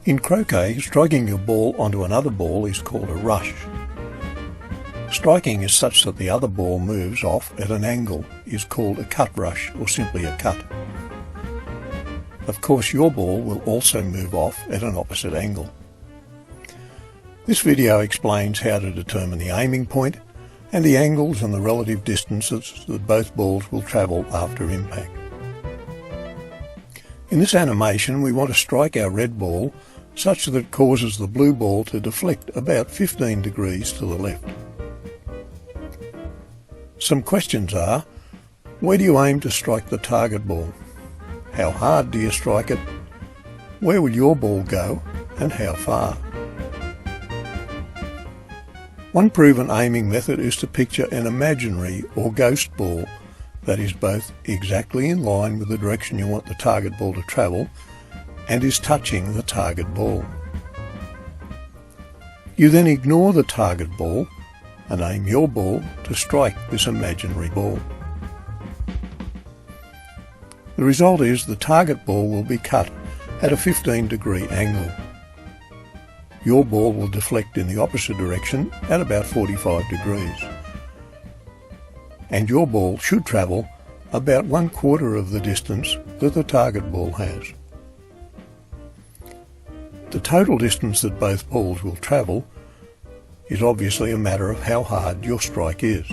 In croquet, striking your ball onto another ball is called a rush. Striking is such that the other ball moves off at an angle is called a cut rush, or simply a cut. Of course, your ball will also move off at an opposite angle. This video explains how to determine the aiming point and the angles and the relative distances that both balls will travel after impact. In this animation, we want to strike our red ball such that it causes the blue ball to deflect about 15 degrees to the left. Some questions are, where do you aim to strike the target ball? How hard do you strike it? Where will your ball go, and how far? One proven aiming method is to picture an imaginary or ghost ball that is both exactly in line with the direction you want the target ball to travel and is touching the target ball. You then ignore the target ball and aim your ball to strike this imaginary ball. The result is the target ball will be cut at a 15-degree angle. Your ball will deflect in the opposite direction at about 45 degrees. And your ball should travel about 1/4 of the distance that the target ball has. The total distance that both balls will travel is obviously a matter of how hard your strike is.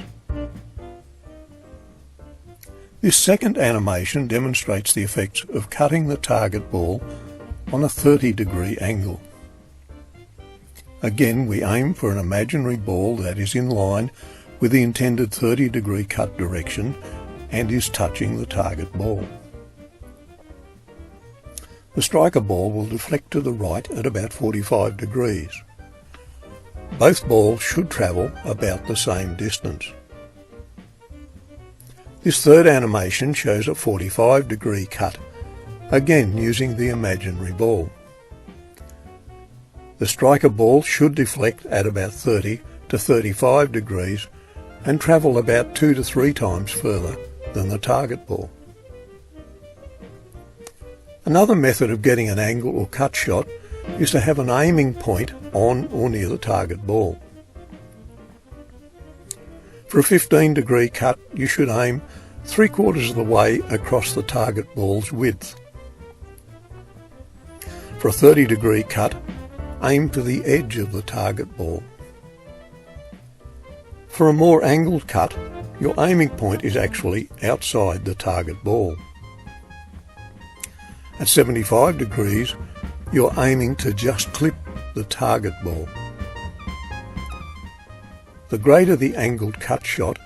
This second animation demonstrates the effects of cutting the target ball on a 30-degree angle. Again, we aim for an imaginary ball that is in line with the intended 30-degree cut direction and is touching the target ball. The striker ball will deflect to the right at about 45 degrees. Both balls should travel about the same distance. This third animation shows a 45-degree cut, again using the imaginary ball. The striker ball should deflect at about 30 to 35 degrees and travel about 2 to 3 times further than the target ball. Another method of getting an angle or cut shot is to have an aiming point on or near the target ball. For a 15-degree cut, you should aim 3/4 of the way across the target ball's width. For a 30-degree cut, aim for the edge of the target ball. For a more angled cut, your aiming point is actually outside the target ball. At 75 degrees, you're aiming to just clip the target ball. The greater the angled cut shot,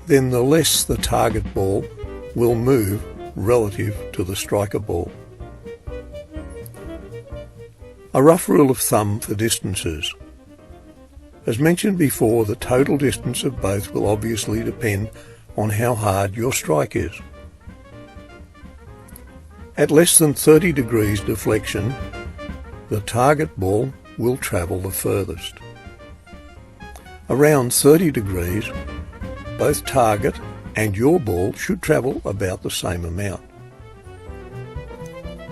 then the less the target ball will move relative to the striker ball. A rough rule of thumb for distances. As mentioned before, the total distance of both will obviously depend on how hard your strike is. At less than 30 degrees deflection, the target ball will travel the furthest. Around 30 degrees, both target and your ball should travel about the same amount.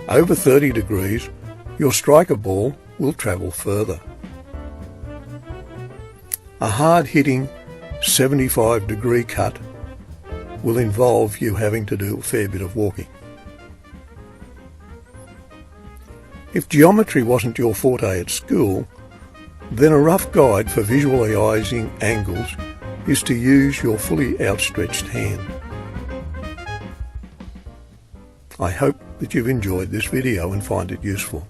Over 30 degrees, your striker ball will travel further. A hard-hitting 75-degree cut will involve you having to do a fair bit of walking. If geometry wasn't your forte at school, then a rough guide for visualising angles is to use your fully outstretched hand. I hope that you've enjoyed this video and find it useful.